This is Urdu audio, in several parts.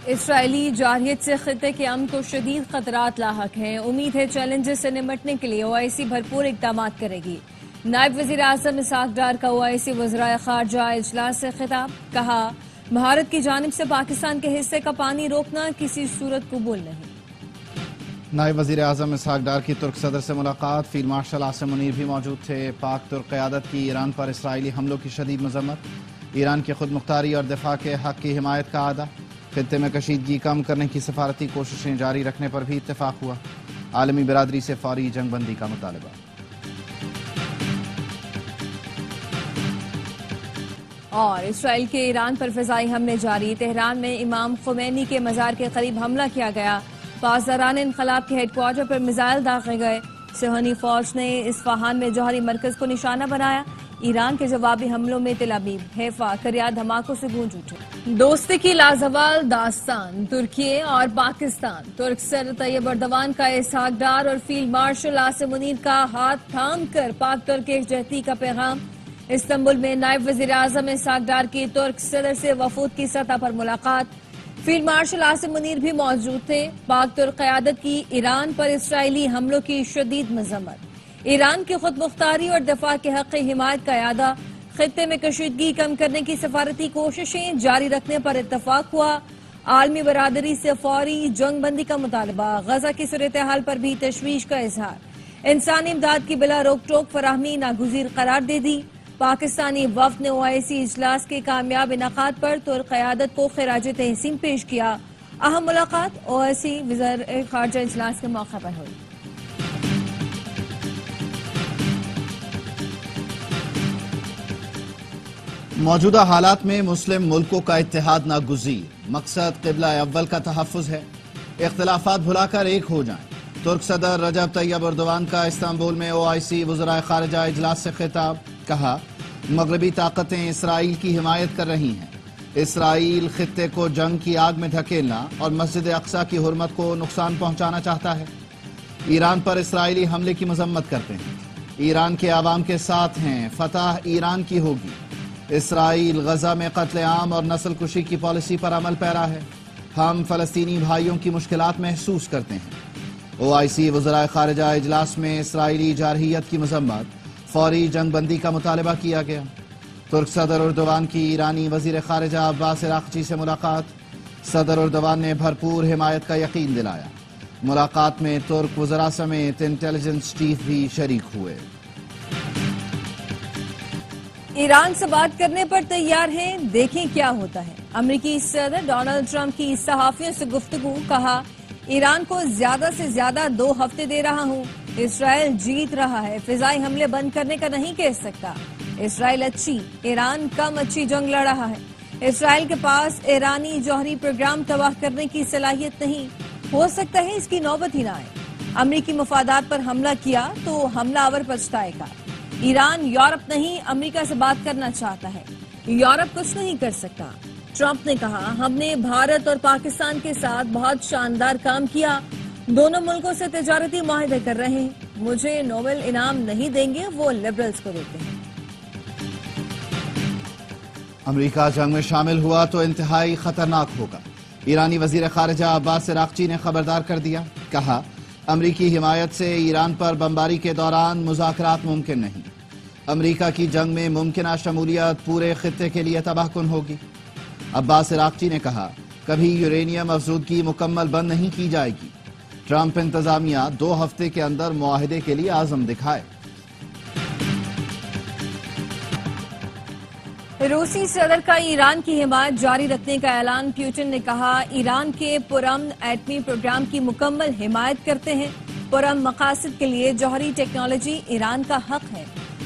اسرائیلی جارحیت سے خطے کے امن کو شدید خطرات لاحق ہیں۔ امید ہے چیلنجز سے نمٹنے کے لیے OIC بھرپور اقدامات کرے گی۔ نائب وزیر اعظم اسحاق ڈار کا OIC وزرائے خارجہ اجلاس سے خطاب، کہا بھارت کی جانب سے پاکستان کے حصے کا پانی روکنا کسی صورت قبول نہیں۔ نائب وزیر اعظم اسحاق ڈار کی ترک صدر سے ملاقات، فیلڈ مارشل عاصم منیر بھی موجود تھے۔ پاک ترک قیادت کی ایران پر اسرائیلی حملوں کی شدید مذمت، ایران کی خود مختاری اور دفاع کے حق کی حمایت کا اعادہ، خطے میں کشیدگی کم کرنے کی سفارتی کوششیں جاری رکھنے پر بھی اتفاق ہوا، عالمی برادری سے فوری جنگ بندی کا مطالبہ۔ اور اسرائیل کے ایران پر فضائی حملے جاری، تہران میں امام خمینی کے مزار کے قریب حملہ کیا گیا، پاسداران انقلاب کے ہیڈ کوارٹر پر میزائل داغے گئے، صہیونی فوج نے اصفہان میں جوہری مرکز کو نشانہ بنایا، ایران کے جوابی حملوں میں تل ابیب، حیفا، کریا دھماکوں سے گونج اٹھے۔ دوستی کی لازوال داستان، ترکی اور پاکستان، ترک صدر طیب ایردوان کا اسحاق ڈار اور فیلڈ مارشل عاصم منیر کا ہاتھ تھام کر پاک ترک یکجہتی کا پیغام۔ استنبول میں نائب وزیر اعظم اسحاق ڈار کی ترک صدر سے وفود کی سطح پر ملاقات، فیلڈ مارشل عاصم منیر بھی موجود تھے۔ پاک ترک قیادت کی ایران پر اسرائیلی حملوں کی شدید مذمت، ایران کی خود مختاری اور دفاع کے حق کی حمایت کا اعادہ، خطے میں کشیدگی کم کرنے کی سفارتی کوششیں جاری رکھنے پر اتفاق ہوا، عالمی برادری سے فوری جنگ بندی کا مطالبہ، غزہ کی صورتحال پر بھی تشویش کا اظہار، انسانی امداد کی بلا روک ٹوک فراہمی ناگزیر قرار دے دی۔ پاکستانی وفد نے OIC اجلاس کے کامیاب انعقاد پر ترک قیادت کو خراج تحسین پیش کیا۔ اہم ملاقات OIC وزرائے خارجہ اجلاس کے موقع پر ہوئی۔ موجودہ حالات میں مسلم ملکوں کا اتحاد ناگزیر، مقصد قبلہ اول کا تحفظ ہے، اختلافات بھلا کر ایک ہو جائیں۔ ترک صدر رجب طیب ایردوان کا استنبول میں OIC وزرائے خارجہ اجلاس سے خطاب، کہا مغربی طاقتیں اسرائیل کی حمایت کر رہی ہیں، اسرائیل خطے کو جنگ کی آگ میں دھکیلنا اور مسجد اقصی کی حرمت کو نقصان پہنچانا چاہتا ہے، ایران پر اسرائیلی حملے کی مذمت کرتے ہیں، ایران کے عوام کے ساتھ ہیں، فتح ایران کی ہوگی، اسرائیل غزہ میں قتل عام اور نسل کشی کی پالیسی پر عمل پیرا ہے، ہم فلسطینی بھائیوں کی مشکلات محسوس کرتے ہیں۔ OIC وزرائے خارجہ اجلاس میں اسرائیلی جارحیت کی مذمت، فوری جنگ بندی کا مطالبہ کیا گیا۔ ترک صدر ایردوان کی ایرانی وزیر خارجہ عباس عراقچی سے ملاقات، صدر ایردوان نے بھرپور حمایت کا یقین دلایا، ملاقات میں ترک وزراء سمیت انٹیلیجنس چیف بھی شریک ہوئے۔ ایران سے بات کرنے پر تیار ہیں، دیکھیں کیا ہوتا ہے۔ امریکی صدر ڈونلڈ ٹرمپ کی صحافیوں سے گفتگو، کہا ایران کو زیادہ سے زیادہ 2 ہفتے دے رہا ہوں، اسرائیل جیت رہا ہے، فضائی حملے بند کرنے کا نہیں کہہ سکتا، اسرائیل اچھی، ایران کم اچھی جنگ لڑ رہا ہے، اسرائیل کے پاس ایرانی جوہری پروگرام تباہ کرنے کی صلاحیت نہیں، ہو سکتا ہے اس کی نوبت ہی نہ آئے، امریکی مفادات پر حملہ کیا تو حملہ آور پچھتائے گا، ایران یورپ نہیں امریکہ سے بات کرنا چاہتا ہے، یورپ کچھ نہیں کر سکتا۔ ٹرمپ نے کہا ہم نے بھارت اور پاکستان کے ساتھ بہت شاندار کام کیا، دونوں ملکوں سے تجارتی معاہدے کر رہے ہیں، مجھے نوبل انعام نہیں دیں گے، وہ لبرلز کو دیتے ہیں۔ امریکہ جنگ میں شامل ہوا تو انتہائی خطرناک ہوگا، ایرانی وزیر خارجہ عباس عراقچی نے خبردار کر دیا، کہا امریکی حمایت سے ایران پر بمباری کے دوران مذاکرات ممکن نہیں، امریکہ کی جنگ میں ممکنہ شمولیت پورے خطے کے لیے تباہ کن ہوگی۔ عباس عراقچی نے کہا کبھی یورینیم افزودگی مکمل بند نہیں کی جائے گی، ٹرمپ انتظامیہ 2 ہفتے کے اندر معاہدے کے لیے عزم دکھائے۔ روسی صدر کا ایران کی حمایت جاری رکھنے کا اعلان، پیوٹن نے کہا ایران کے پرامن ایٹمی پروگرام کی مکمل حمایت کرتے ہیں، پرامن مقاصد کے لیے جوہری ٹیکنالوجی ایران کا حق ہے،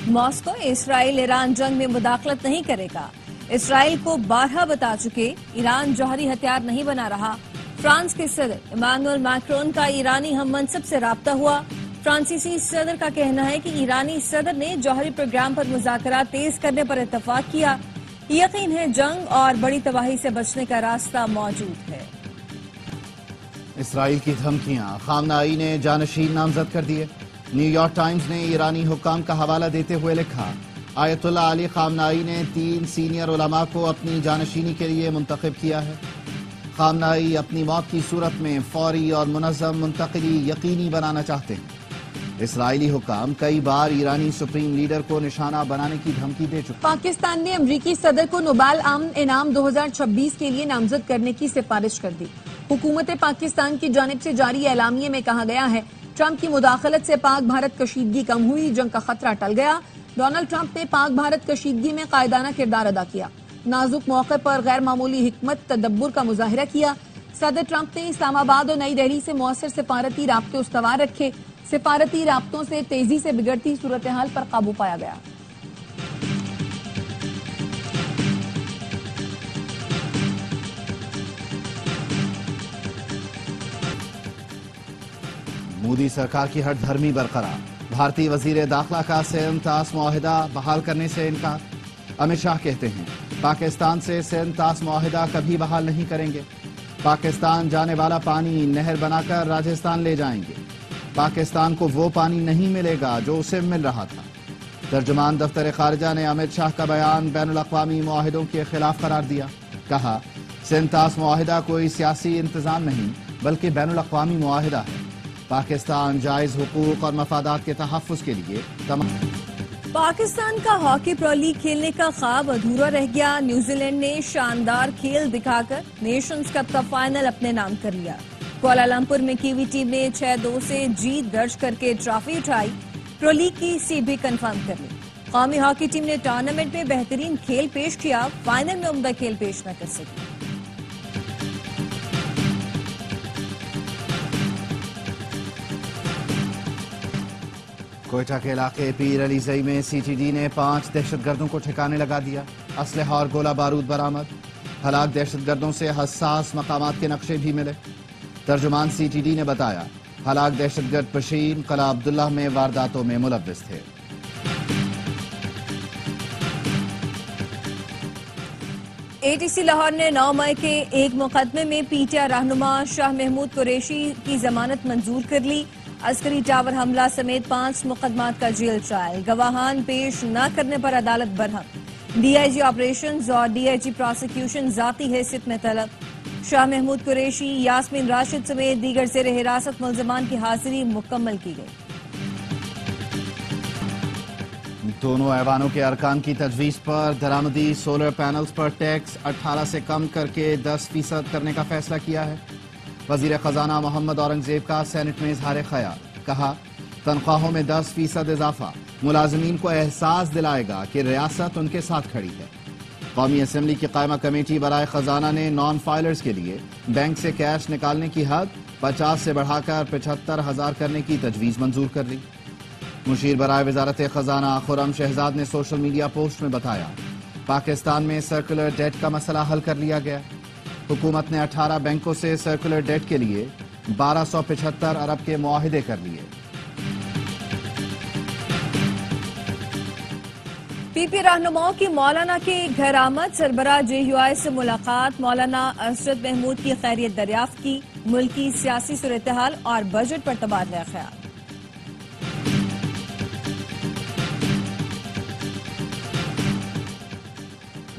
ماسکو اسرائیل ایران جنگ میں مداخلت نہیں کرے گا، اسرائیل کو بارہا بتا چکے ایران جوہری ہتھیار نہیں بنا رہا۔ فرانس کے صدر ایمانوئل میکرون کا ایرانی ہم منصب سے رابطہ ہوا، فرانسیسی صدر کا کہنا ہے کہ ایرانی صدر نے جوہری پروگرام پر مذاکرات تیز کرنے پر اتفاق کیا، یقین ہے جنگ اور بڑی تباہی سے بچنے کا راستہ موجود ہے۔ اسرائیل کی دھمکیاں، خامنہ ای نے جانشین نامزد کر دیے، نیو یارک ٹائمز نے ایرانی حکام کا حوالہ دیتے ہوئے لکھا آیت اللہ علی خامنہ ای نے 3 سینئر علماء کو اپنی جانشینی کے لیے منتخب کیا ہے۔ خامنہئی اپنی موت کی صورت میں فوری اور منظم منتقلی یقینی بنانا چاہتے ہیں۔ اسرائیلی حکام کئی بار ایرانی سپریم لیڈر کو نشانہ بنانے کی دھمکی دے چکے۔ پاکستان نے امریکی صدر کو نوبیل امن انعام 2026 کے لیے نامزد کرنے کی سفارش کر دی۔ حکومت پاکستان کی جانب سے جاری اعلامیے میں کہا گیا ہے ٹرمپ کی مداخلت سے پاک بھارت کشیدگی کم ہوئی، جنگ کا خطرہ ٹل گیا۔ ڈونلڈ ٹرمپ نے پاک بھارت کشیدگی میں قائدانہ کردار ادا کیا، نازک موقع پر غیر معمولی حکمت تدبر کا مظاہرہ کیا۔ صدر ٹرمپ نے اسلام آباد اور نئی دہلی سے مؤثر سفارتی رابطے استوار رکھے۔ سفارتی رابطوں سے تیزی سے بگڑتی صورتحال پر قابو پایا گیا۔ مودی سرکار کی ہٹ دھرمی برقرار، بھارتی وزیر داخلہ کا سندھ طاس معاہدہ بحال کرنے سے انکار۔ امت شاہ کہتے ہیں پاکستان سے سندھ طاس معاہدہ کبھی بحال نہیں کریں گے۔ پاکستان جانے والا پانی نہر بنا کر راجستھان لے جائیں گے۔ پاکستان کو وہ پانی نہیں ملے گا جو اسے مل رہا تھا۔ ترجمان دفتر خارجہ نے امت شاہ کا بیان بین الاقوامی معاہدوں کے خلاف قرار دیا۔ کہا سندھ طاس معاہدہ کوئی سیاسی انتظام نہیں بلکہ بین الاقوامی معاہدہ ہے۔ پاکستان جائز حقوق اور مفادات کے تحفظ کے لیے تمام۔ پاکستان کا ہاکی پرو لیگ کھیلنے کا خواب ادھورا رہ گیا۔ نیوزی لینڈ نے شاندار کھیل دکھا کر نیشنز کپ کا فائنل اپنے نام کر لیا۔ کوالالمپور میں کیوی ٹیم نے 6-2 سے جیت درج کر کے ٹرافی اٹھائی، پرو لیگ کی سیٹ بھی کنفرم کر لی۔ قومی ہاکی ٹیم نے ٹورنامنٹ میں بہترین کھیل پیش کیا، فائنل میں عمدہ کھیل پیش نہ کر سکی۔ کوئٹہ کے علاقے پیر علی زئی میں سی ٹی ڈی نے 5 دہشت گردوں کو ٹھکانے لگا دیا۔ اسلحہ اور گولہ بارود برآمد۔ ہلاک دہشت گردوں سے حساس مقامات کے نقشے بھی ملے۔ ترجمان سی ٹی ڈی نے بتایا ہلاک دہشت گرد پشین قلعہ عبداللہ میں وارداتوں میں ملوث تھے۔ اے ٹی سی لاہور نے 9 مئی کے ایک مقدمے میں پی ٹی آئی رہنما شاہ محمود قریشی کی ضمانت منظور کر لی۔ عسکری ٹاور حملہ سمیت 5 مقدمات کا جیل ٹرائل، گواہان پیش نہ کرنے پر عدالت برہم۔ ڈی آئی جی آپریشنز اور ڈی آئی جی پروسیکیوشن ذاتی حیثیت میں طلب۔ شاہ محمود قریشی، یاسمین راشد سمیت دیگر زیر حراست ملزمان کی حاضری مکمل کی گئی۔ دونوں ایوانوں کے ارکان کی تجویز پر درآمدی سولر پینلز پر ٹیکس 18 سے کم کر کے 10% کرنے کا فیصلہ کیا ہے۔ وزیر خزانہ محمد اورنگزیب کا سینٹ میں اظہار خیال، کہا تنخواہوں میں 10% اضافہ ملازمین کو احساس دلائے گا کہ ریاست ان کے ساتھ کھڑی ہے۔ قومی اسمبلی کی قائمہ کمیٹی برائے خزانہ نے نان فائلرز کے لیے بینک سے کیش نکالنے کی حد 50 سے بڑھا کر 75,000 کرنے کی تجویز منظور کر لی۔ مشیر برائے وزارت خزانہ خرم شہزاد نے سوشل میڈیا پوسٹ میں بتایا پاکستان میں سرکولر ڈیٹ کا مسئلہ حل کر لیا گیا۔ حکومت نے 18 بینکوں سے سرکولر ڈیٹ کے لیے 1275 ارب کے معاہدے کر لیے۔ پی پی رہنماؤں کی مولانا کے گھر آمد، سربراہ جے یو آئی سے ملاقات، مولانا ارشد محمود کی خیریت دریافت کی، ملکی سیاسی صورتحال اور بجٹ پر تبادلہ خیال۔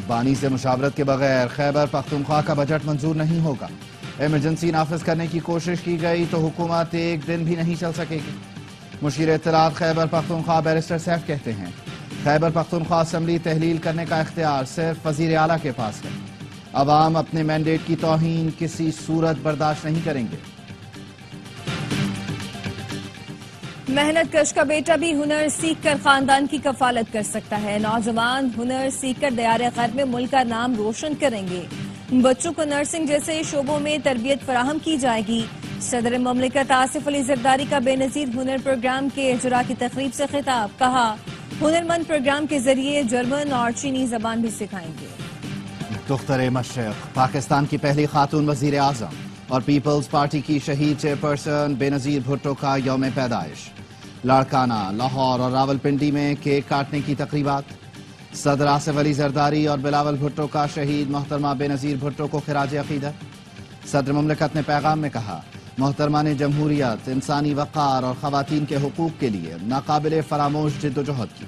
بانی سے مشاورت کے بغیر خیبر پختونخوا کا بجٹ منظور نہیں ہوگا۔ ایمرجنسی نافذ کرنے کی کوشش کی گئی تو حکومت ایک دن بھی نہیں چل سکے گی۔ مشیر اطلاعات خیبر پختونخوا بیرسٹر سیف کہتے ہیں خیبر پختونخوا اسمبلی تحلیل کرنے کا اختیار صرف وزیر اعلیٰ کے پاس ہے۔ عوام اپنے مینڈیٹ کی توہین کسی صورت برداشت نہیں کریں گے۔ محنت کش کا بیٹا بھی ہنر سیکھ کر خاندان کی کفالت کر سکتا ہے۔ نوجوان ہنر سیکھ کر دیار غرب میں ملک کا نام روشن کریں گے۔ بچوں کو نرسنگ جیسے شعبوں میں تربیت فراہم کی جائے گی۔ صدر مملکت آصف علی زرداری کا بے نظیر ہنر پروگرام کے اجرا کی تقریب سے خطاب، کہا ہنرمند پروگرام کے ذریعے جرمن اور چینی زبان بھی سکھائیں گے۔ دختر مشرق پاکستان کی پہلی خاتون وزیر اعظم اور پیپلز پارٹی کی شہید چیئرپرسن بے نظیر بھٹو کا یوم پیدائش۔ لاڑکانہ، لاہور اور راولپنڈی میں کیک کاٹنے کی تقریبات۔ صدر آصف علی زرداری اور بلاول بھٹو کا شہید محترمہ بے نظیر بھٹو کو خراج عقیدت۔ صدر مملکت نے پیغام میں کہا محترمہ نے جمہوریت، انسانی وقار اور خواتین کے حقوق کے لیے ناقابل فراموش جدوجہد کی۔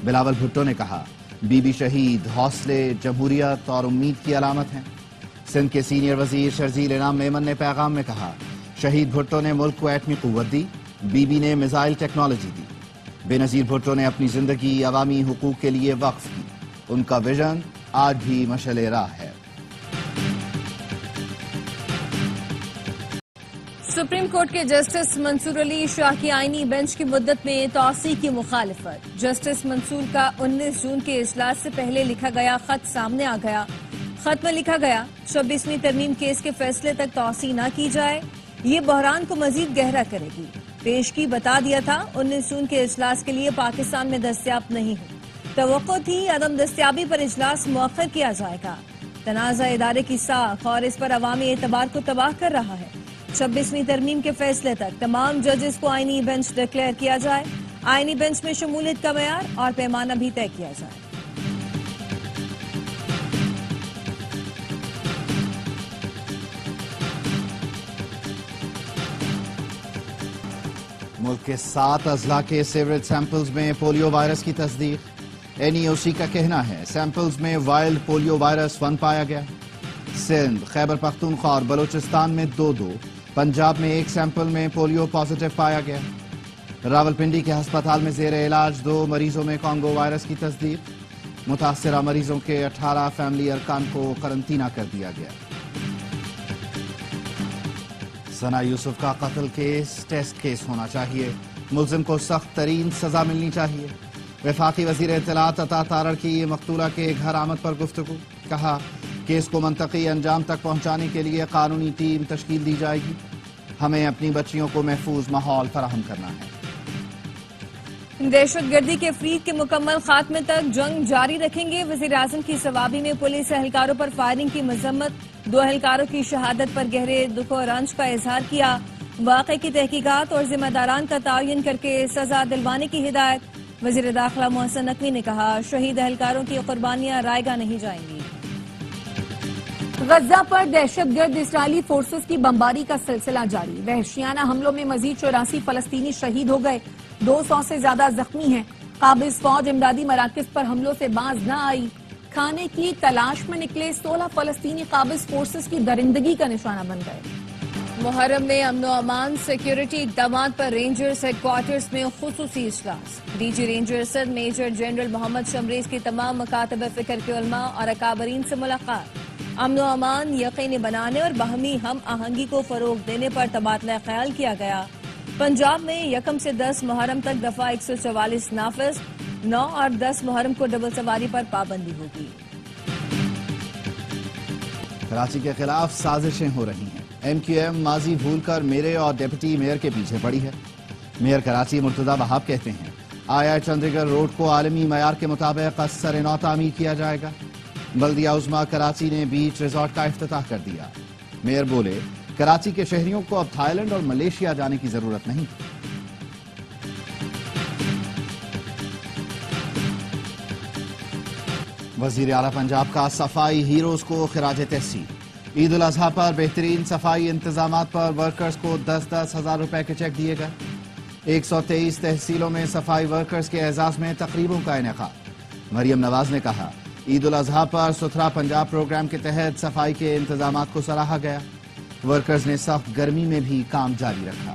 بلاول بھٹو نے کہا بی بی شہید حوصلے، جمہوریت اور امید کی علامت ہیں۔ سندھ کے سینئر وزیر شرزیل انعام میمن نے پیغام میں کہا، شہید بھٹو نے ملک کو ایٹمی قوت دی، بی بی نے میزائل ٹیکنالوجی دی۔ بے نظیر بھٹو نے اپنی زندگی عوامی حقوق کے لیے وقف کی، ان کا ویژن آج بھی مشعل راہ ہے۔ سپریم کورٹ کے جسٹس منصور علی شاہ کی آئینی بینچ کی مدت میں توسیع کی مخالفت۔ جسٹس منصور کا 19 جون کے اجلاس سے پہلے لکھا گیا خط سامنے آ گیا۔ خط میں لکھا گیا 26ویں ترمیم کیس کے فیصلے تک توسیع نہ کی جائے، یہ بحران کو مزید گہرا کرے گی۔ پیشگی بتا دیا تھا 19 جون کے اجلاس کے لیے پاکستان میں دستیاب نہیں ہوں، توقع تھی عدم دستیابی پر اجلاس مؤخر کیا جائے گا۔ تنازع ادارے کی ساکھ اور اس پر عوامی اعتبار کو تباہ کر رہا ہے۔ 26ویں ترمیم کے فیصلے تک تمام ججز کو آئینی بینچ ڈکلیئر کیا جائے، آئینی بینچ میں شمولیت کا معیار اور پیمانہ بھی طے کیا جائے۔ ملک کے 7 اضلاع کے سیوریج سیمپلز میں پولیو وائرس کی تصدیق۔ NEOC کا کہنا ہے سیمپلز میں وائلڈ پولیو وائرس 1 پایا گیا۔ سندھ، خیبر پختونخوا اور بلوچستان میں 2 پنجاب میں 1 سیمپل میں پولیو پازیٹیو پایا گیا۔ راولپنڈی کے ہسپتال میں زیر علاج 2 مریضوں میں کانگو وائرس کی تصدیق۔ متاثرہ مریضوں کے 18 فیملی ارکان کو قرنطینہ کر دیا گیا۔ ثنا یوسف کا قتل کیس ٹیسٹ کیس ہونا چاہیے، ملزم کو سخت ترین سزا ملنی چاہیے۔ وفاقی وزیر اطلاعات عطا تارڑ کی مقتولہ کے گھر آمد پر گفتگو، کہا کیس کو منطقی انجام تک پہنچانے کے لیے قانونی ٹیم تشکیل دی جائے گی، ہمیں اپنی بچیوں کو محفوظ ماحول فراہم کرنا ہے۔ دہشت گردی کے فریق کے مکمل خاتمے تک جنگ جاری رکھیں گے، وزیر اعظم کی صوابی میں پولیس اہلکاروں پر فائرنگ کی مذمت، 2 اہلکاروں کی شہادت پر گہرے دکھ و رنج کا اظہار کیا، واقعے کی تحقیقات اور ذمہ داران کا تعین کر کے سزا دلوانے کی ہدایت۔ وزیر داخلہ محسن نقوی نے کہا شہید اہلکاروں کی قربانیاں رائیگاں نہیں جائیں گی۔ غزہ پر دہشت گرد اسرائیلی فورسز کی بمباری کا سلسلہ جاری، وحشیانہ حملوں میں مزید 84 فلسطینی شہید ہو گئے، 200 سے زیادہ زخمی ہیں۔ قابض فوج امدادی مراکز پر حملوں سے باز نہ آئی، کھانے کی تلاش میں نکلے 16 فلسطینی قابض فورسز کی درندگی کا نشانہ بن گئے۔ محرم میں امن و امان سیکیورٹی اقدامات پر رینجرز ہیڈ کوارٹرز میں خصوصی اجلاس، D G ranger Sindh major general Muhammad Shamrez کی تمام مکاتب فکر کے علماء اور اکابرین سے ملاقات، امن و امان یقینی بنانے اور باہمی ہم آہنگی کو فروغ دینے پر تبادلہ خیال کیا گیا۔ پنجاب میں 1 سے 10 محرم تک دفعہ 144 نافذ، 9 اور 10 محرم کو ڈبل سواری پر پابندی ہوگی۔ کراچی کے خلاف سازشیں ہو رہی ہیں، MQM ماضی بھول کر میرے اور ڈپٹی میئر کے پیچھے پڑی ہے۔ میئر کراچی مرتضی وہاب کہتے ہیں آیا چندریگر روڈ کو عالمی معیار کے مطابق از سر نو تعمیر کیا جائے گا۔ بلدیہ عظمیٰ کراچی نے بیچ ریزورٹ کا افتتاح کر دیا۔ میئر بولے کراچی کے شہریوں کو اب تھائی لینڈ اور ملیشیا جانے کی ضرورت نہیں۔ وزیر اعلیٰ پنجاب کا صفائی ہیروز کو خراج تحسین، عید الاضحیٰ پر بہترین صفائی انتظامات پر ورکرز کو 10-10 ہزار روپے کے چیک دیے گئے۔ 123 تحصیلوں میں صفائی ورکرز کے اعزاز میں تقریبوں کا انعقاد۔ مریم نواز نے کہا عید الاضحیٰ پر ستھرا پنجاب پروگرام کے تحت صفائی کے انتظامات کو سراہا گیا، ورکرز نے سخت گرمی میں بھی کام جاری رکھا۔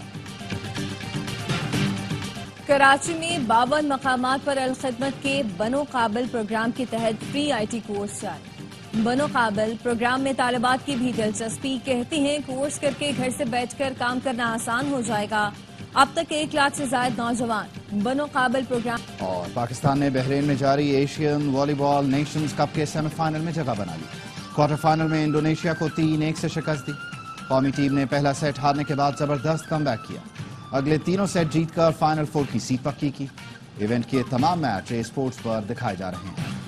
کراچی میں 52 مقامات پر الخدمت کے بنو قابل پروگرام کے تحت فری IT کورس جاری۔ بنو قابل پروگرام میں طالبات کی بھی دلچسپی، کہتی ہیں کورس کر کے گھر سے بیٹھ کر کام کرنا آسان ہو جائے گا۔ اب تک 1 لاکھ سے زائد نوجوان بنو قابل پروگرام۔ اور پاکستان نے بحرین میں جاری ایشین والی بال نیشنز کپ کے سیمی فائنل میں جگہ بنا لی، کوارٹر فائنل میں انڈونیشیا کو 3-1 سے شکست دی۔ قومی ٹیم نے پہلا سیٹ ہارنے کے بعد زبردست کم بیک کیا، اگلے تینوں سیٹ جیت کر فائنل 4 کی سیٹ پکی کی۔ ایونٹ کے تمام میچ اسپورٹس پر دکھائے جا رہے ہیں۔